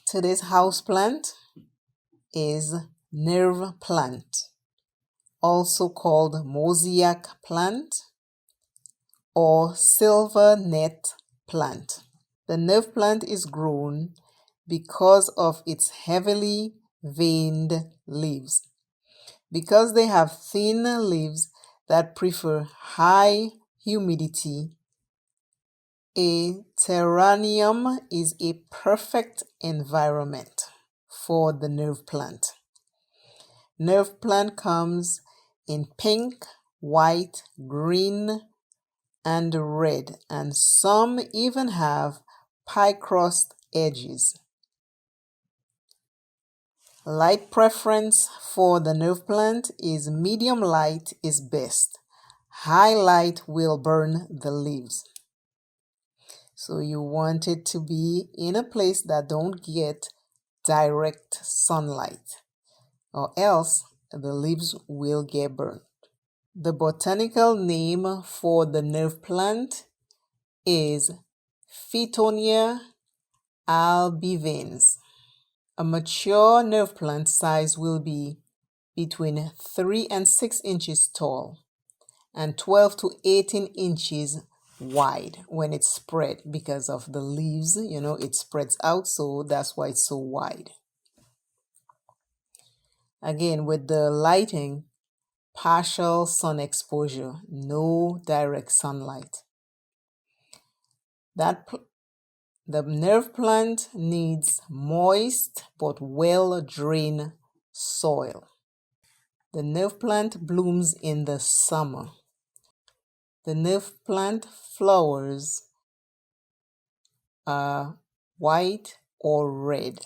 Today's houseplant is nerve plant, also called MOSAIC plant or silver net plant. The nerve plant is grown because of its heavily veined leaves. Because they have thin leaves that prefer high humidity, a terrarium is a perfect environment for the nerve plant. Nerve plant comes in pink, white, green, and red, and some even have pie crust edges. Light preference for the nerve plant is medium light is best. High light will burn the leaves. So you want it to be in a place that don't get direct sunlight, or else the leaves will get burned. The botanical name for the nerve plant is Phytonia albivans. A mature nerve plant size will be between 3 and 6 inches tall and 12 to 18 inches wide when it's spread because of the leaves, it spreads out, so that's why it's so wide. Again, with the lighting, partial sun exposure, no direct sunlight. The nerve plant needs moist but well-drained soil. The nerve plant blooms in the summer. The nerve plant flowers are white or red.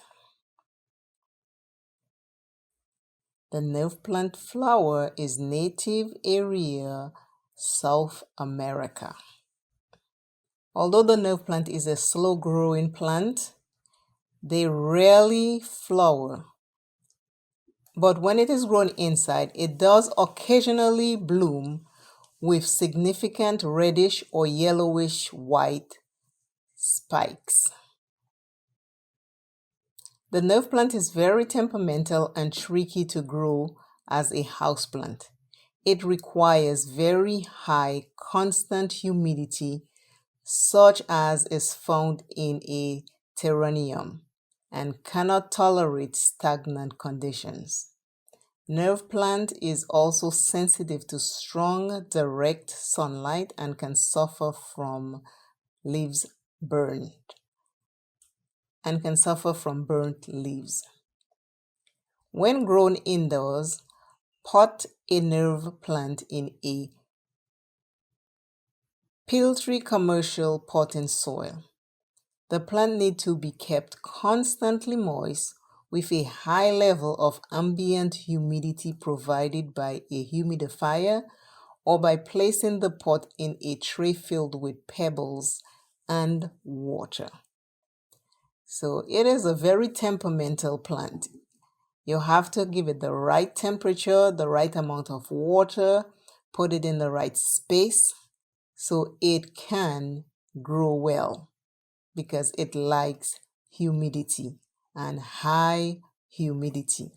The nerve plant flower is native area South America. Although the nerve plant is a slow-growing plant, they rarely flower. But when it is grown inside, it does occasionally bloom with significant reddish or yellowish white spikes. The nerve plant is very temperamental and tricky to grow as a houseplant. It requires very high constant humidity, such as is found in a terrarium, and cannot tolerate stagnant conditions. Nerve plant is also sensitive to strong direct sunlight and can suffer from burnt leaves. When grown indoors, pot a nerve plant in a filtered commercial potting soil. The plant needs to be kept constantly moist with a high level of ambient humidity provided by a humidifier or by placing the pot in a tray filled with pebbles and water. So it is a very temperamental plant. You have to give it the right temperature, the right amount of water, put it in the right space so it can grow well, because it likes humidity and high humidity.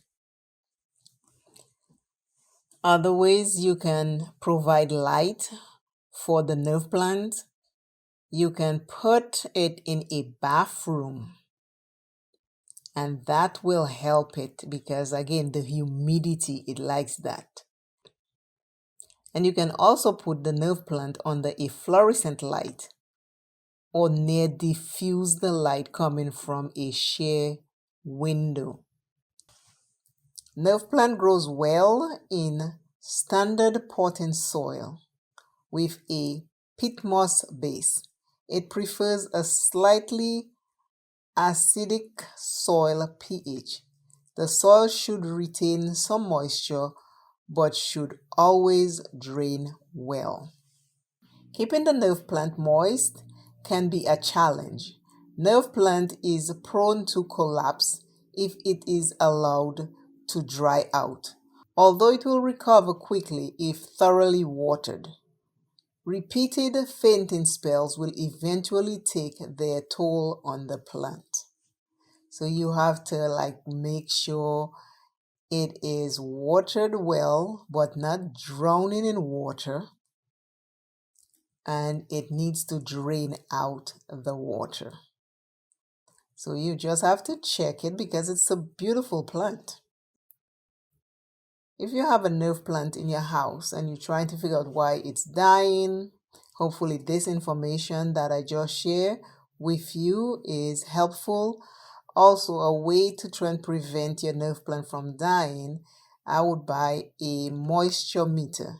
Other ways you can provide light for the nerve plant: you can put it in a bathroom, and that will help it because, again, the humidity, it likes that. And you can also put the nerve plant under a fluorescent light or near diffuse the light coming from a sheer window. Nerve plant grows well in standard potting soil with a peat moss base. It prefers a slightly acidic soil pH. The soil should retain some moisture but should always drain well. Keeping the nerve plant moist can be a challenge. Nerve plant is prone to collapse if it is allowed to dry out, although it will recover quickly if thoroughly watered. Repeated fainting spells will eventually take their toll on the plant. So you have to make sure it is watered well, but not drowning in water. And it needs to drain out the water. So you just have to check it because it's a beautiful plant. If you have a nerve plant in your house and you're trying to figure out why it's dying, hopefully this information that I just shared with you is helpful. Also, a way to try and prevent your nerve plant from dying, I would buy a moisture meter.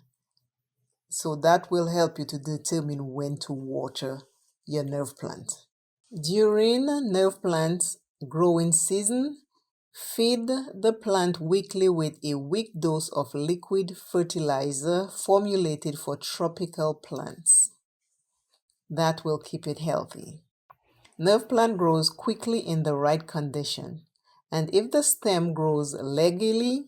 So that will help you to determine when to water your nerve plant. During nerve plant's growing season, feed the plant weekly with a weak dose of liquid fertilizer formulated for tropical plants. That will keep it healthy. Nerve plant grows quickly in the right condition, and if the stem grows leggy,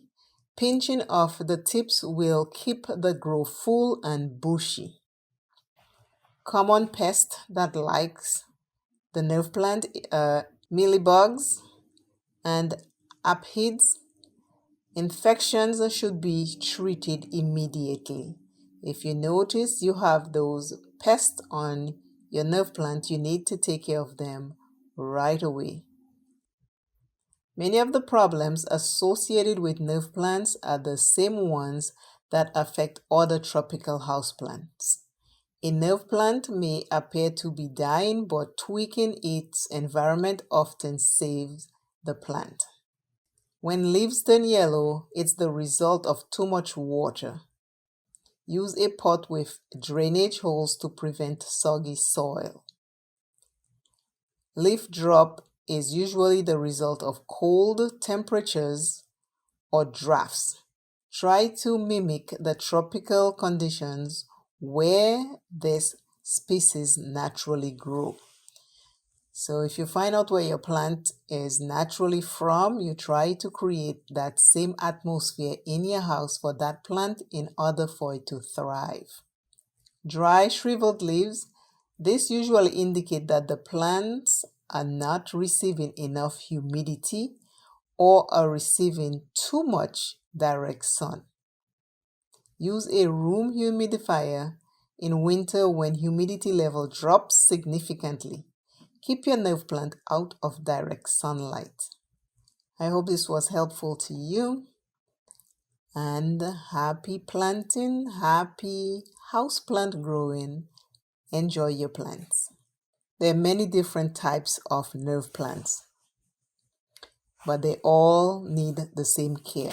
pinching off the tips will keep the growth full and bushy. Common pest that likes the nerve plant mealybugs and aphids. Infections should be treated immediately. If you notice you have those pests on your nerve plant, you need to take care of them right away. Many of the problems associated with nerve plants are the same ones that affect other tropical houseplants. A nerve plant may appear to be dying, but tweaking its environment often saves the plant. When leaves turn yellow, it's the result of too much water. Use a pot with drainage holes to prevent soggy soil. Leaf drop is usually the result of cold temperatures or drafts. Try to mimic the tropical conditions where this species naturally grow. So if you find out where your plant is naturally from, you try to create that same atmosphere in your house for that plant in order for it to thrive. Dry, shriveled leaves, this usually indicate that the plants are not receiving enough humidity or are receiving too much direct sun. Use a room humidifier in winter when humidity level drops significantly. Keep your nerve plant out of direct sunlight. I hope this was helpful to you. And happy planting, happy house plant growing. Enjoy your plants. There are many different types of nerve plants, but they all need the same care.